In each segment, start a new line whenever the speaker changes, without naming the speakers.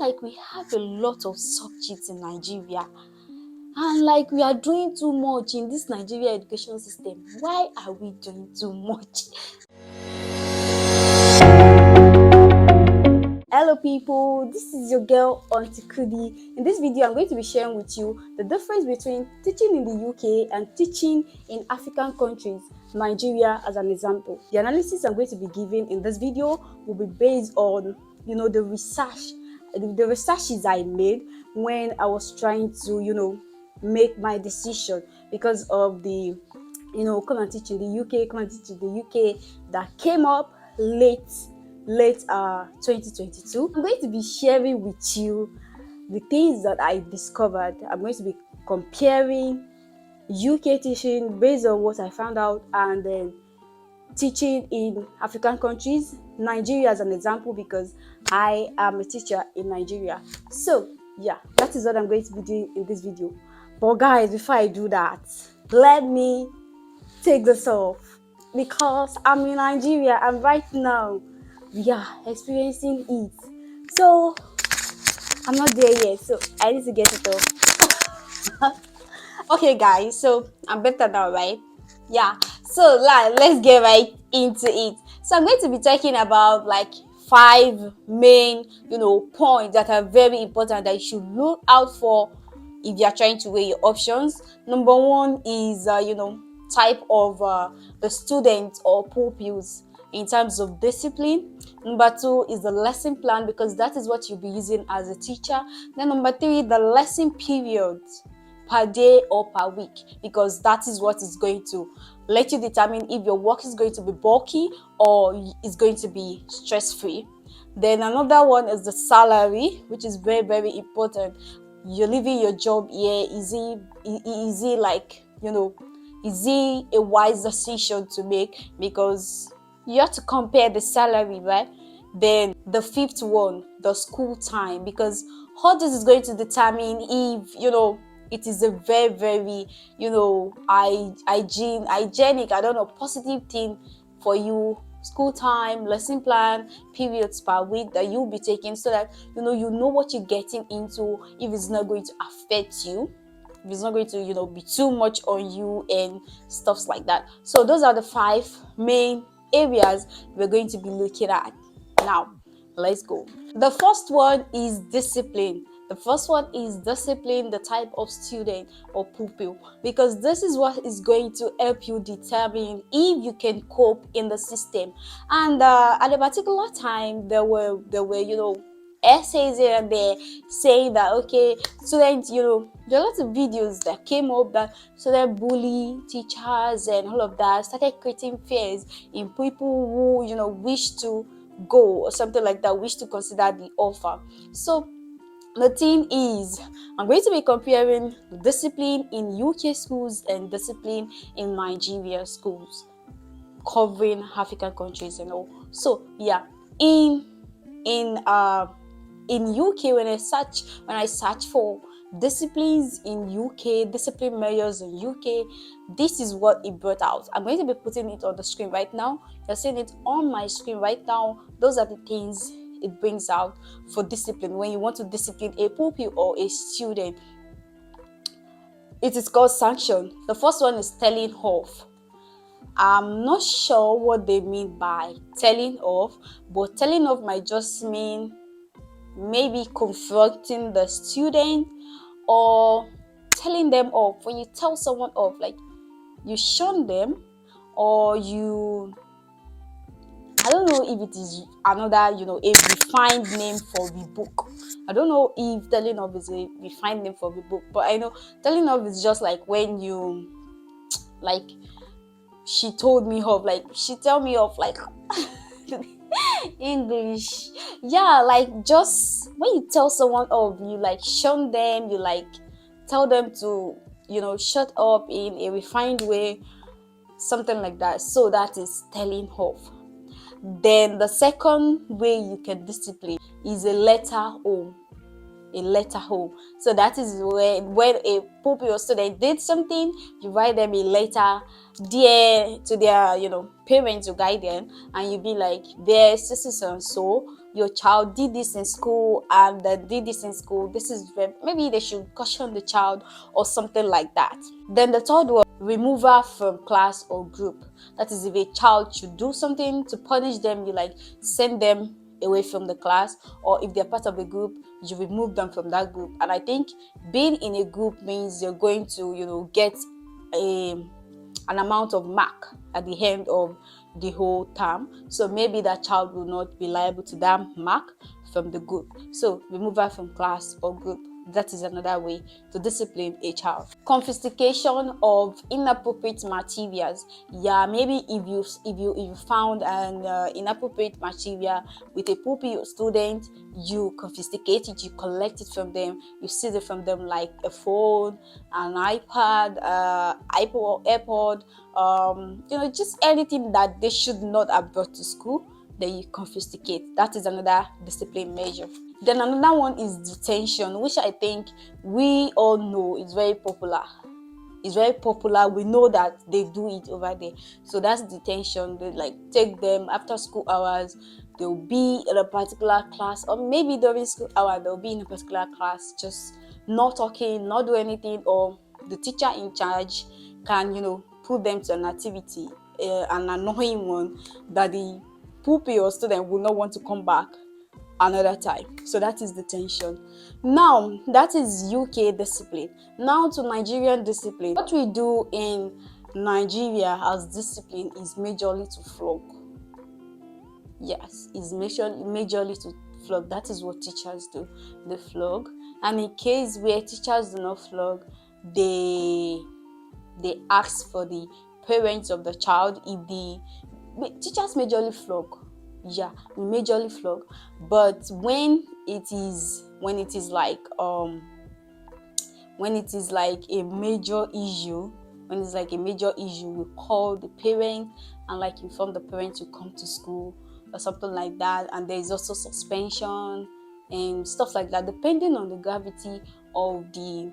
like we have a lot of subjects in Nigeria, and like we are doing too much in this Nigeria education system. Why are we doing too much? Hello people, this is your girl Auntie Kudi. In this video, I'm going to be sharing with you the difference between teaching in the UK and teaching in African countries, Nigeria as an example. The analysis I'm going to be giving in this video will be based on, the researches I made when I was trying to, make my decision because of the, come and teach in the UK, come and teach in the UK that came up late 2022. I'm going to be sharing with you the things that I discovered. I'm going to be comparing UK teaching based on what I found out, and then teaching in African countries, Nigeria as an example, because I am a teacher in Nigeria. So yeah, that is what I'm going to be doing in this video. But guys, before I do that, let me take this off because I'm in Nigeria and right now we are experiencing it. So I'm not there yet, so I need to get it off. Okay guys, so I'm better now, right? Yeah, so let's get right into it. So I'm going to be talking about like 5 main points that are very important that you should look out for if you are trying to weigh your options. Number 1 is type of the students or pupils in terms of discipline. Number 2 is the lesson plan, because that is what you'll be using as a teacher. Then number 3, the lesson periods per day or per week, because that is what is going to let you determine if your work is going to be bulky or is going to be stress-free. Then another one is the salary, which is very, very important. You're leaving your job here, is it like, is it a wise decision to make? Because you have to compare the salary, right? Then the 5th one, the school time, because all this is going to determine if it is a very, very hygienic, positive thing for you. School time, lesson plan, periods per week that you'll be taking, so that you know what you're getting into, if it's not going to affect you, if it's not going to be too much on you and stuffs like that. So those are the 5 main areas we're going to be looking at. Now let's go. The first one is discipline. The type of student or pupil, because this is what is going to help you determine if you can cope in the system. And at a particular time, there were essays here and there saying that okay, students, there are lots of videos that came up that students bully teachers and all of that, started creating fears in people who wish to go or something like that, wish to consider the offer. So the thing is, I'm going to be comparing the discipline in UK schools and discipline in Nigeria schools, covering African countries and all. So yeah, in UK, when I search for disciplines in UK, discipline measures in UK, this is what it brought out. I'm going to be putting it on the screen right now. You're seeing it on my screen right now. Those are the things it brings out for discipline when you want to discipline a pupil or a student. It is called sanction. The first one is telling off. I'm not sure what they mean by telling off, but telling off might just mean maybe confronting the student or telling them off. When you tell someone off, like you shun them, or I don't know if it is another, a refined name for rebuke. I don't know if telling off is a refined name for rebuke, but I know telling off is just like when you, like, she told me off, like she tell me off, like English. Yeah, like just when you tell someone off, you like shun them, you like tell them to, shut up in a refined way, something like that. So that is telling off. Then the second way you can discipline is a letter home. So that is when a pupil or student did something, you write them a letter to their parents or guardian, and you be like, their sisters and so your child did this in school and did this in school, this is maybe they should caution the child or something like that. Then the third one, removal from class or group. That is, if a child should do something to punish them, you like send them away from the class, or if they're part of a group, you remove them from that group. And I think being in a group means you're going to get an amount of mark at the end of the whole term. So maybe that child will not be liable to that mark from the group. So removal from class or group, that is another way to discipline a child. Confiscation of inappropriate materials. Yeah, maybe if you found an inappropriate material with a pupil student, you confiscate it, you collect it from them, you seize it from them, like a phone, an iPad, AirPod, just anything that they should not have brought to school. Then you confiscate. That is another discipline measure. Then another one is detention, which I think we all know is very popular. It's very popular. We know that they do it over there. So that's detention. They like take them after school hours. They'll be in a particular class, or maybe during school hour they'll be in a particular class, just not talking, not do anything, or the teacher in charge can put them to an activity, an annoying one that the pupil or student will not want to come back another time. So that is detention. Now that is UK discipline. Now to Nigerian discipline. What we do in Nigeria as discipline is majorly to flog. Yes, is majorly to flog. That is what teachers do. They flog. And in case where teachers do not flog, they ask for the parents of the child. If the teachers majorly flog, yeah, we majorly flog. But when it is like a major issue, we call the parent and like inform the parent to come to school or something like that. And there is also suspension and stuff like that, depending on the gravity of the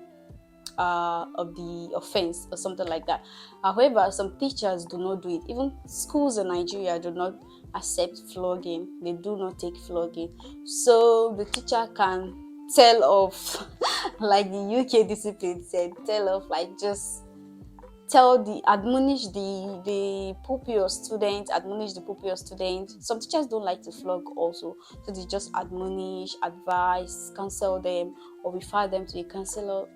offense or something like that. However, some teachers do not do it. Even schools in Nigeria do not accept flogging. They do not take flogging. So the teacher can tell off like the UK discipline said, tell off, like just admonish the pupil student. Some teachers don't like to flog also, so they just admonish, advise, counsel them, or refer them to a counselor,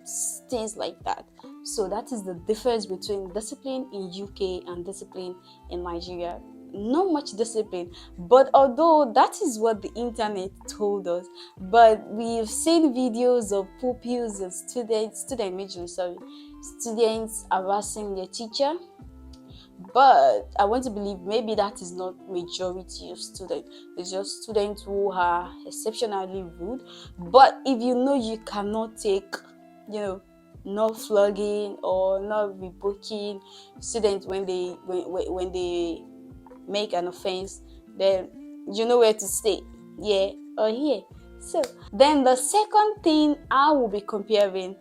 things like that. So that is the difference between discipline in UK and discipline in Nigeria. Not much discipline, but although that is what the internet told us, but we've seen videos of pupils and students harassing their teacher. But I want to believe maybe that is not majority of students. It's just students who are exceptionally rude. But if you know you cannot take, not flogging or not rebuking students when they make an offense, then you know where to stay, yeah or here. So then the second thing I will be comparing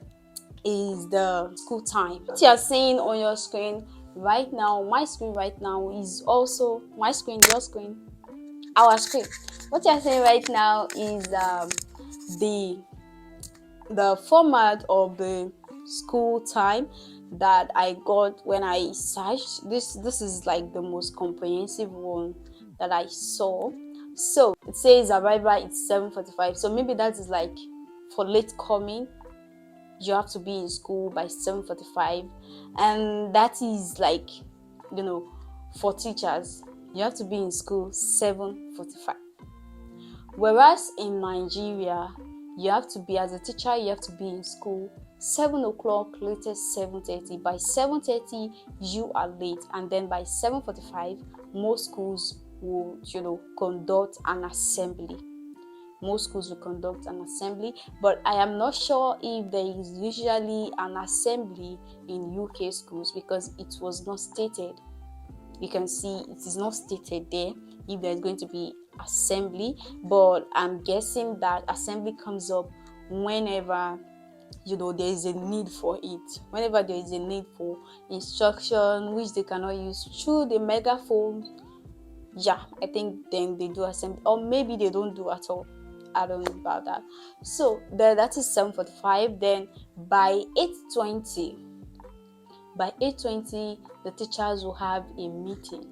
is the school time. What you are seeing on your screen right now, my screen right now, is also my screen, your screen, our screen. What you are seeing right now is the format of the school time that I got when I searched. This is like the most comprehensive one that I saw. So it says arrival it's 7:45. So maybe that is like for late coming, you have to be in school by 7:45, and that is like, for teachers, you have to be in school 7:45. Whereas in Nigeria, you have to be, as a teacher, you have to be in school 7 o'clock, latest 7:30. By 7:30, you are late, and then by 7:45, most schools will, conduct an assembly. But I am not sure if there is usually an assembly in UK schools, because it was not stated. You can see it is not stated there if there is going to be assembly, but I'm guessing that assembly comes up whenever there is a need for it, whenever there is a need for instruction which they cannot use through the megaphone Yeah, I think then they do assembly, or maybe they don't do at all. I don't know about that. So that is 7:45. Then by 8:20, the teachers will have a meeting.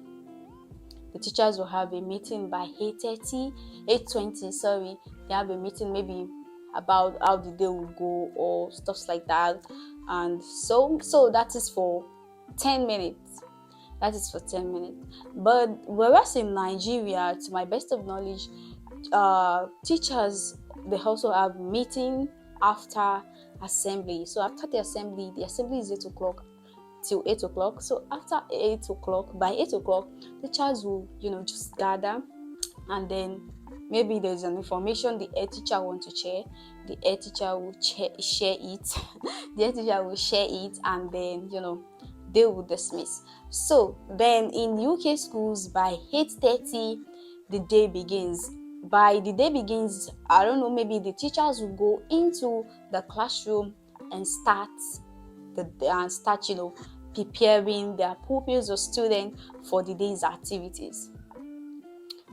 The teachers will have a meeting by 8:30, 8:20. Sorry, they have a meeting maybe about how the day will go or stuff like that. And so that is for 10 minutes. That is for 10 minutes. But whereas in Nigeria, to my best of knowledge, teachers, they also have meeting after assembly. So after the assembly is 8 o'clock till 8 o'clock. So after 8 o'clock, by 8 o'clock, teachers will, just gather, and then maybe there's an information the head teacher wants to share. The head teacher will share it. The head teacher will share it, and then they will dismiss. So then in UK schools, by 8:30, the day begins. By the day begins, I don't know, maybe the teachers will go into the classroom and start preparing their pupils or students for the day's activities,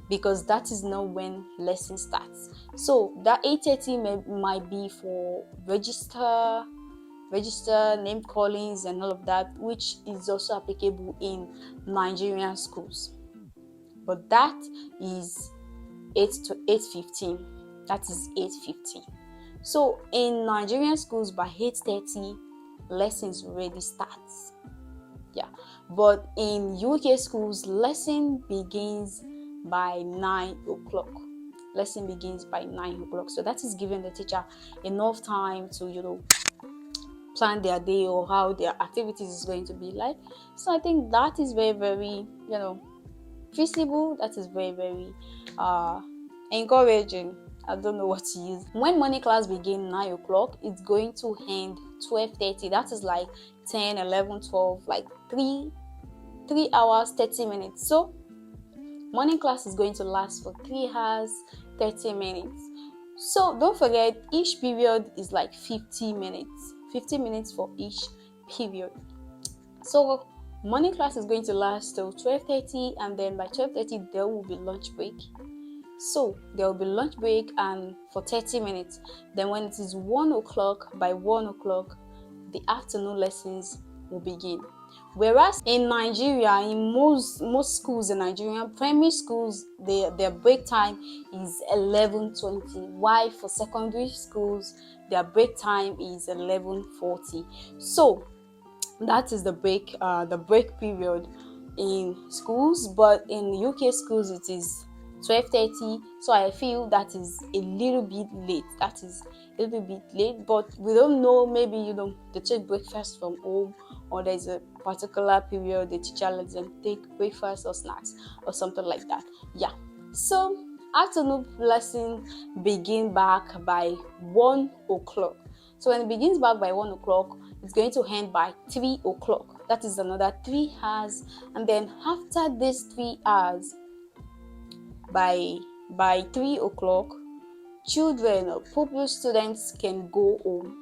because that is not when lesson starts. So that 8:30 might be for register, name callings and all of that, which is also applicable in Nigerian schools. But that is 8 to 8:15. That is 8:15. So in Nigerian schools, by 8:30, lessons already starts. Yeah. But in UK schools, lesson begins by 9 o'clock. Lesson begins by 9 o'clock. So that is giving the teacher enough time to, plan their day or how their activities is going to be like. So I think that is very, very, feasible. That is very, very encouraging. I don't know what to use. When morning class begin 9 o'clock, it's going to end 12:30. That is like 10, 11, 12, like 3 hours, 30 minutes. So morning class is going to last for 3 hours, 30 minutes. So don't forget, each period is like 50 minutes. 50 minutes for each period. So morning class is going to last till 12:30, and then by 12:30 there will be lunch break. So there will be lunch break and for 30 minutes. Then when it is 1 o'clock, by 1 o'clock, the afternoon lessons will begin. Whereas in Nigeria, in most schools in Nigeria, primary schools, their break time is 11:20. While for secondary schools, their break time is 11:40. So that is the break period in schools. But in UK schools, it is 12:30. So I feel that is a little bit late. But we don't know, maybe they take breakfast from home, or there's a particular period the teacher lets them take breakfast or snacks or something like that. Yeah. So afternoon lesson begin back by 1 o'clock. So when it begins back by 1 o'clock, it's going to end by 3 o'clock. That is another 3 hours. And then after these 3 hours, by 3 o'clock, children or pupil students can go home.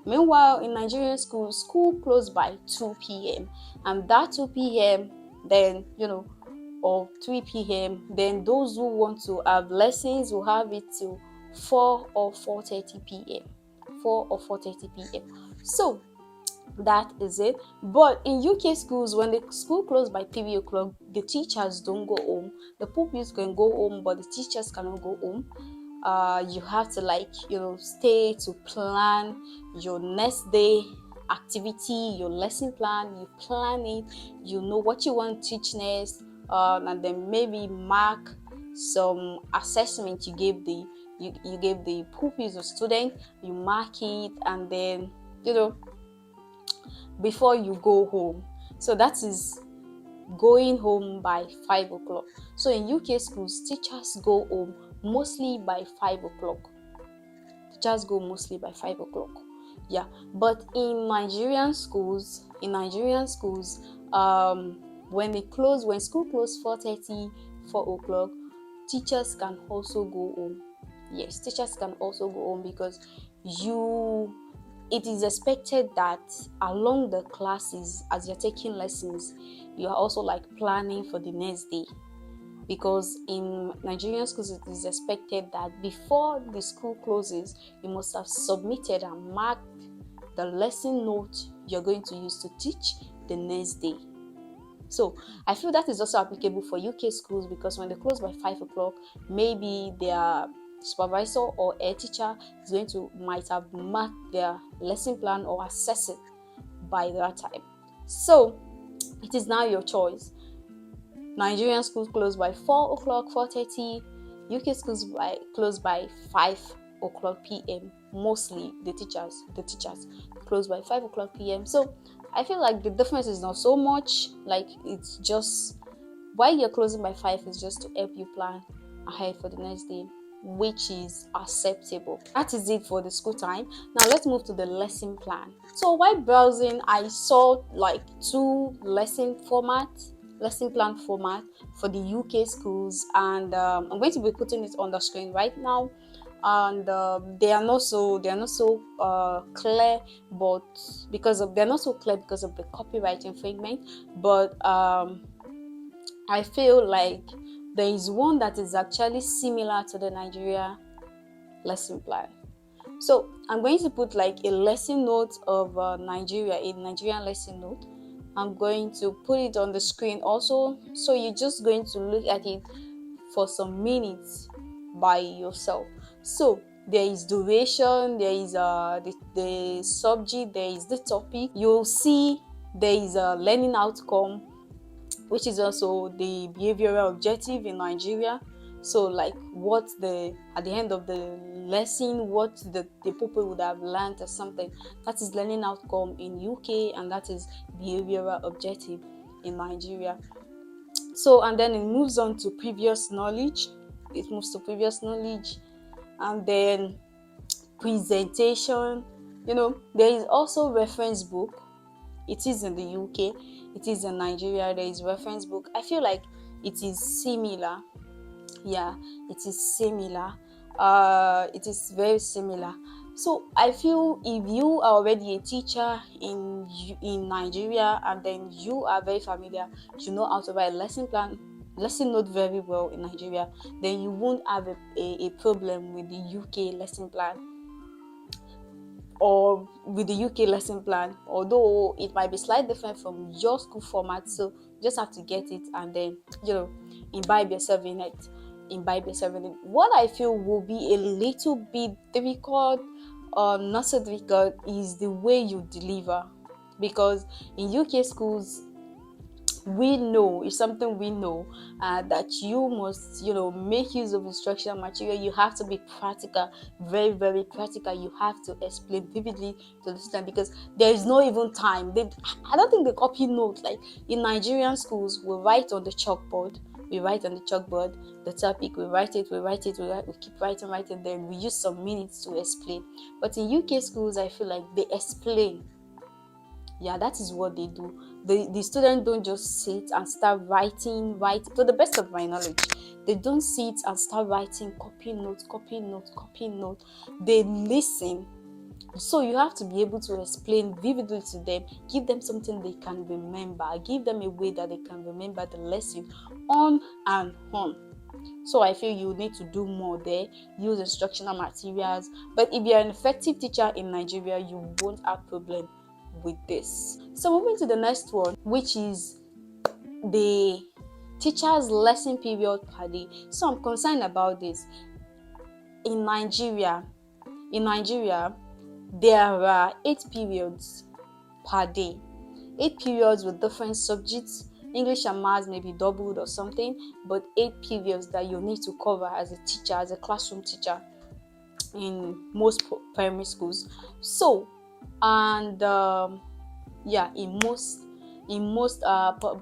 Meanwhile, in Nigerian schools, school closed by 2 p.m. And that 2 p.m., then, or 3 p.m., then those who want to have lessons will have it till 4 or 4:30 p.m. 4 or 4:30 p.m. So that is it. But in UK schools, when the school closed by 3 o'clock, the teachers don't go home. The pupils can go home, but the teachers cannot go home. You have to stay to plan your next day activity, your lesson plan. You plan it, you know what you want to teach next, and then maybe mark some assessment you gave the pupils or student. You mark it, and then before you go home. So that is going home by 5 o'clock. So in UK schools, teachers go home mostly by 5 o'clock. Teachers go mostly by 5 o'clock. Yeah. But in Nigerian schools, when school close 4:30, 4 o'clock, teachers can also go home. Yes, teachers can also go home, because it is expected that along the classes, as you're taking lessons, you are also planning for the next day. because in Nigerian schools it is expected that before the school closes, you must have submitted and marked the lesson note you're going to use to teach the next day. So I feel that is also applicable for UK schools, because when they close by 5 o'clock, maybe their supervisor or a teacher is going to might have marked their lesson plan or assess it by that time. So it is now your choice. Nigerian schools close by 4 o'clock, 4:30. UK schools close by 5 o'clock p.m. Mostly the teachers close by 5 o'clock p.m. So I feel like the difference is not so much. Like, it's just why you're closing by 5 is just to help you plan ahead for the next day, which is acceptable. That is it for the school time. Now let's move to the lesson plan. So while browsing, I saw like two lesson plan format for the UK schools, and I'm going to be putting it on the screen right now. And they are not so clear, but they're not so clear because of the copyright infringement. But I feel like there is one that is actually similar to the Nigeria lesson plan. So I'm going to put like a lesson note of Nigeria, a Nigerian lesson note. I'm going to put it on the screen also, so you're just going to look at it for some minutes by yourself. So there is duration, there is the subject, there is the topic. You'll see there is a learning outcome, which is also the behavioral objective in Nigeria. So like what at the end of the lesson, what the pupil would have learned or something. That is learning outcome in UK, and that is behavioral objective in Nigeria. So, and then it moves on to previous knowledge. And then presentation. There is also reference book. It is in the UK, it is in Nigeria. There is reference book. I feel like it is similar. Yeah, it is similar. It is very similar. So I feel if you are already a teacher in Nigeria, and then you are very familiar, you know how to write lesson note very well in Nigeria, then you won't have a problem with the UK lesson plan, or with the UK lesson plan, although it might be slightly different from your school format. So you just have to get it and then imbibe yourself in it. What I feel will be a little bit difficult, not so difficult, is the way you deliver, because in UK schools we know that you must make use of instructional material. You have to be practical, very very practical. You have to explain vividly to the student, because there is no even time. I don't think they copy notes like in Nigerian schools. We write on the chalkboard the topic, we keep writing, then we use some minutes to explain. But in UK schools, I feel like they explain. Yeah, that is what they do. The students don't just sit and start writing. To the best of my knowledge, they don't sit and start writing, copy notes. They listen. So you have to be able to explain vividly to them, give them something they can remember, give them a way that they can remember the lesson on and on. So I feel you need to do more there, use instructional materials. But if you're an effective teacher in Nigeria, you won't have problem with this. So moving to the next one, which is the teacher's lesson period per day. So I'm concerned about this. In Nigeria, there are 8 periods per day. 8 periods with different subjects. English and maths may be doubled or something, but 8 periods that you need to cover as a teacher, as a classroom teacher in most primary schools. So, and in most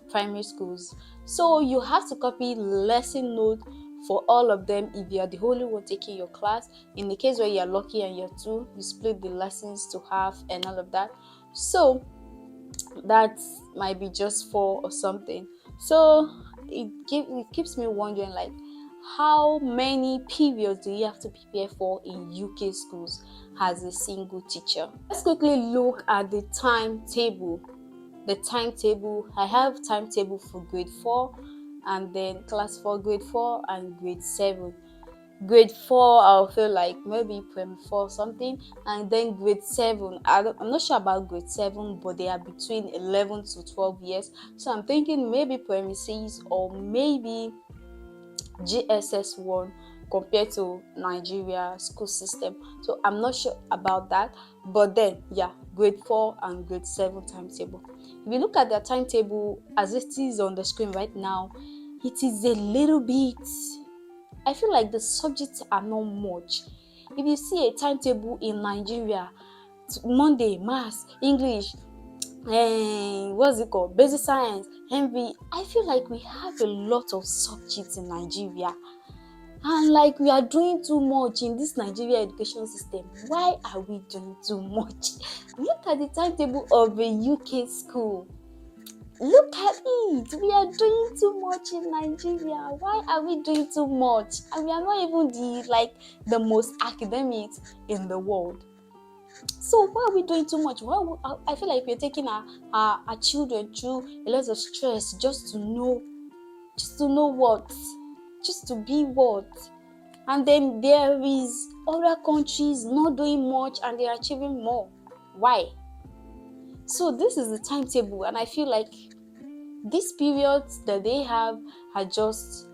primary schools. So you have to copy lesson note for all of them if you are the only one taking your class. In the case where you are lucky and you're two, you split the lessons to half and all of that. So that might be just 4 or something. So it keeps me wondering, like, how many periods do you have to prepare for in UK schools as a single teacher? Let's quickly look at the timetable. I have timetable for grade 4 and then class 4, grade 4 and grade 7. Grade 4 I'll feel like maybe primary 4 or something, and then grade 7 I'm not sure about grade 7, but they are between 11 to 12 years, so I'm thinking maybe primary 6 or maybe GSS1 compared to Nigeria school system. So I'm not sure about that. But then yeah, grade 4 and grade 7 timetable. If you look at the timetable as it is on the screen right now, it is a little bit, I feel like the subjects are not much. If you see a timetable in Nigeria, Monday, Maths, English, what's it called? Basic science, MV. I feel like we have a lot of subjects in Nigeria. And like we are doing too much in this Nigeria education system. Why are we doing too much? Look at the timetable of a UK school. Look at it. We are doing too much in Nigeria. Why are we doing too much? And we are not even the most academics in the world. So why are we doing too much? I feel like we're taking our children through a lot of stress just to know what, just to be what. And then there is other countries not doing much and they're achieving more. Why? So this is the timetable, and I feel like these periods that they have are just,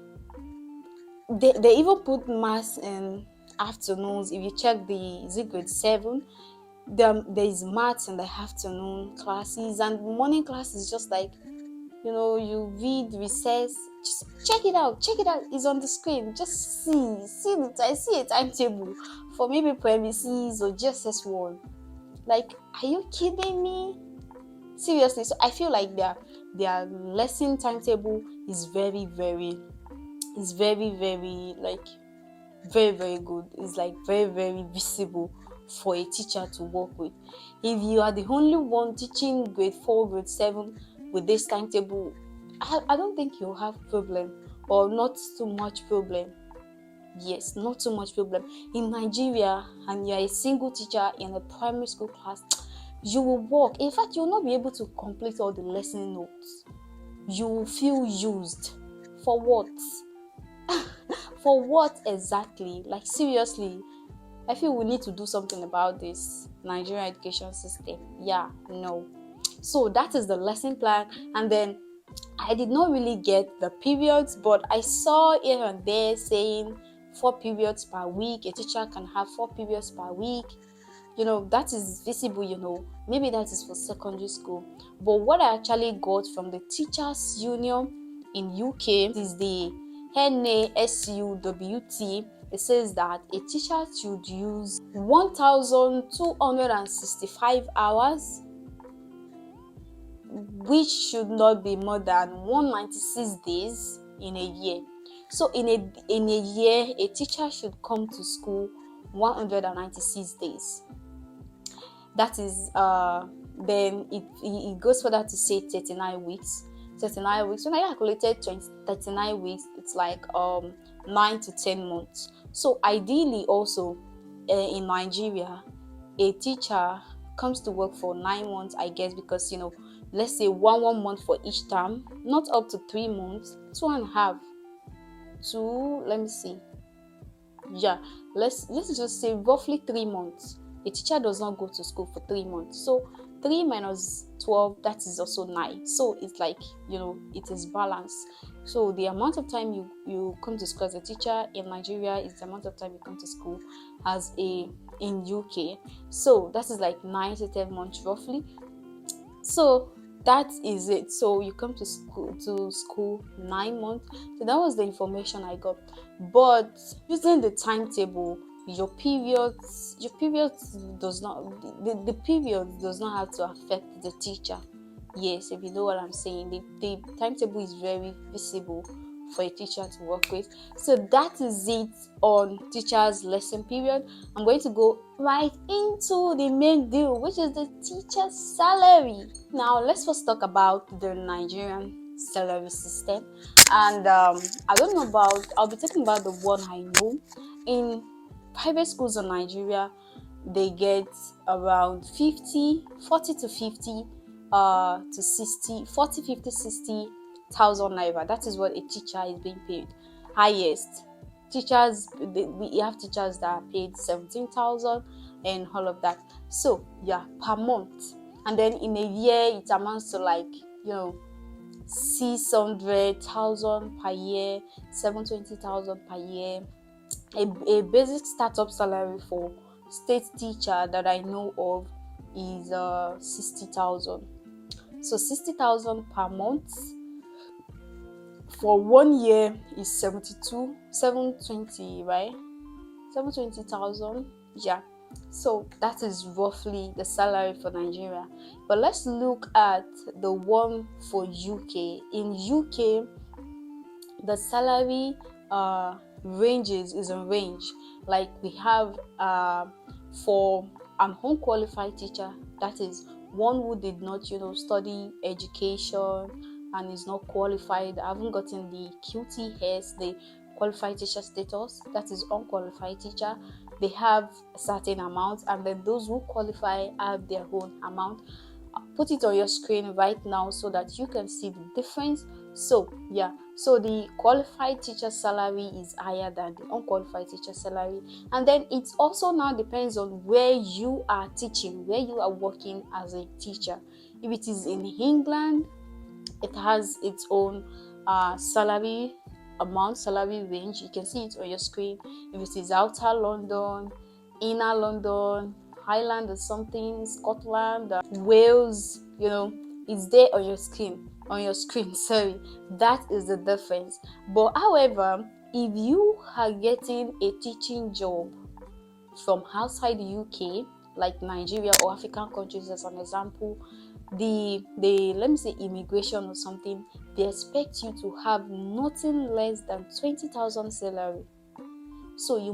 they even put maths in afternoons. If you check the grade 7, there is maths in the afternoon classes, and morning class is just like, you read recess. Just check it out. It's on the screen. Just see a timetable for maybe primary 6 or GSS1. Like, are you kidding me? Seriously. So I feel like their lesson timetable is very, very like very, very good. It's like very, very visible for a teacher to work with. If you are the only one teaching grade 4, grade 7 with this timetable, I don't think you'll have problem, or not too much problem. Yes, not too much problem. In Nigeria, and you're a single teacher in a primary school class, you will work. In fact, you'll not be able to complete all the lesson notes. You will feel used. For what? For what exactly? Like, seriously, I feel we need to do something about this Nigerian education system. Yeah, no. So that is the lesson plan. And then I did not really get the periods, but I saw here and there saying 4 periods per week. A teacher can have 4 periods per week. That is visible, maybe that is for secondary school. But what I actually got from the Teachers Union in UK is the NASUWT. It says that a teacher should use 1,265 hours, which should not be more than 196 days in a year. So in a year, a teacher should come to school 196 days. That is then it goes further to say 39 weeks. 39 weeks. When I calculated 39 weeks, it's like 9 to 10 months. So ideally also in Nigeria, a teacher comes to work for 9 months, I guess, because let's say one month for each term, not up to 3 months, 2.5 to, let me see, yeah, let's just say roughly 3 months. A teacher does not go to school for 3 months, so 3 minus 12, that is also 9. So it's like, it is balanced. So the amount of time you come to school as a teacher in Nigeria is the amount of time you come to school in UK. So that is like 9 to 10 months roughly. So that is it. So you come to school 9 months. So that was the information I got. But using the timetable, your periods does not the period does not have to affect the teacher. Yes, if you know what I'm saying. The timetable is very visible for a teacher to work with. So that is it on teacher's lesson period. I'm going to go right into the main deal, which is the teacher's salary. Now let's first talk about the Nigerian salary system. And I'll be talking about the one I know. In private schools in Nigeria, they get around 40 to 50 to 60, 40, 50, 60 thousand naira. That is what a teacher is being paid. Highest teachers, we have teachers that are paid 17,000 and all of that. So yeah, per month, and then in a year it amounts to like 600,000 per year, 720,000 per year. A basic startup salary for state teacher that I know of is 60,000. So 60,000 per month for 1 year is 720, right? 720,000. Yeah. So that is roughly the salary for Nigeria. But let's look at the one for UK. In UK, the salary ranges is a range. Like we have for an unqualified teacher, that is one who did not study education and is not qualified, haven't gotten the QTS, the qualified teacher status, that is unqualified teacher. They have a certain amount, and then those who qualify have their own amount. Put it on your screen right now so that you can see the difference. So yeah, so the qualified teacher salary is higher than the unqualified teacher salary, and then it also now depends on where you are teaching, where you are working as a teacher. If it is in England, it has its own salary amount, salary range. You can see it on your screen. If it is outer London, inner London, Highland or something, Scotland, Wales, it's there on your screen. Sorry, that is the difference. But however, if you are getting a teaching job from outside the UK, like Nigeria or African countries as an example, the let me say immigration or something, they expect you to have nothing less than 20,000 salary. So your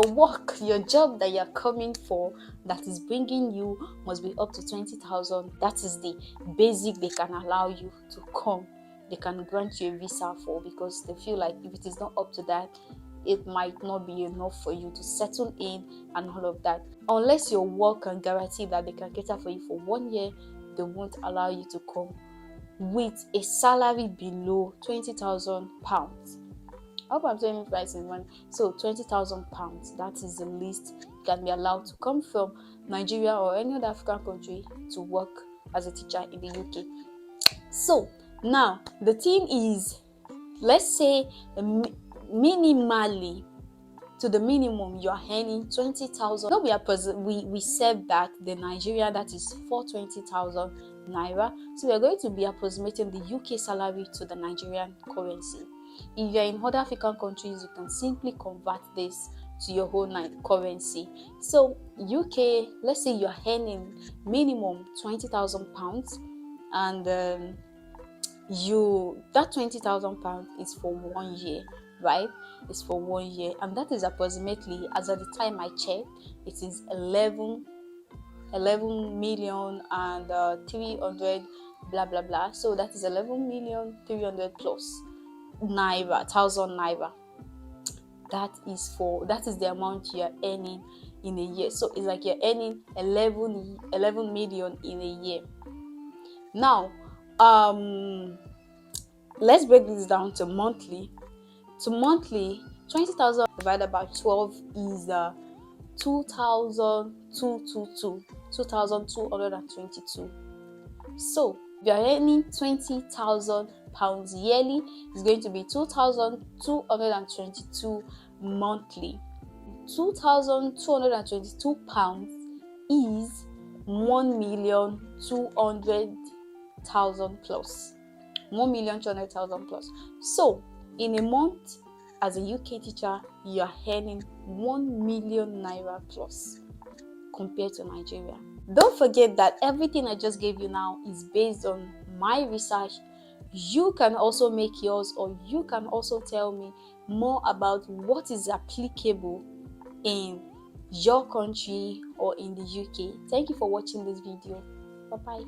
work, your job that you're coming for, that is bringing you, must be up to 20,000. That is the basic they can allow you to come. They can grant you a visa for, because they feel like if it is not up to that, it might not be enough for you to settle in and all of that. Unless your work can guarantee that they can cater for you for 1 year, they won't allow you to come with a salary below £20,000. I hope I'm saying it right in one. So £20,000, that is the least you can be allowed to come from Nigeria or any other African country to work as a teacher in the UK. So now the thing is, let's say minimally, to the minimum, you are earning 20,000. Now we said that the Nigeria, that is 420,000 naira. So we are going to be approximating the UK salary to the Nigerian currency. If you are in other African countries, you can simply convert this to your own currency. So UK, let's say you are earning minimum £20,000, and that £20,000 is for 1 year, right? It's for 1 year, and that is approximately, as at the time I checked, it is 11 million and 300 blah blah blah. So that is 11,300,000 plus thousand naira. That is the amount you are earning in a year. So it's like you're earning 11 million in a year. Now let's break this down to monthly. 20,000 divided by 12 is 2,222. So if you are earning £20,000 yearly, it's going to be 2,222 monthly. £2,222 is 1,200,000 plus. 1,200,000 plus. So in a month, as a UK teacher, you are earning 1 million naira plus compared to Nigeria. Don't forget that everything I just gave you now is based on my research. You can also make yours, or you can also tell me more about what is applicable in your country or in the UK. Thank you for watching this video. Bye bye.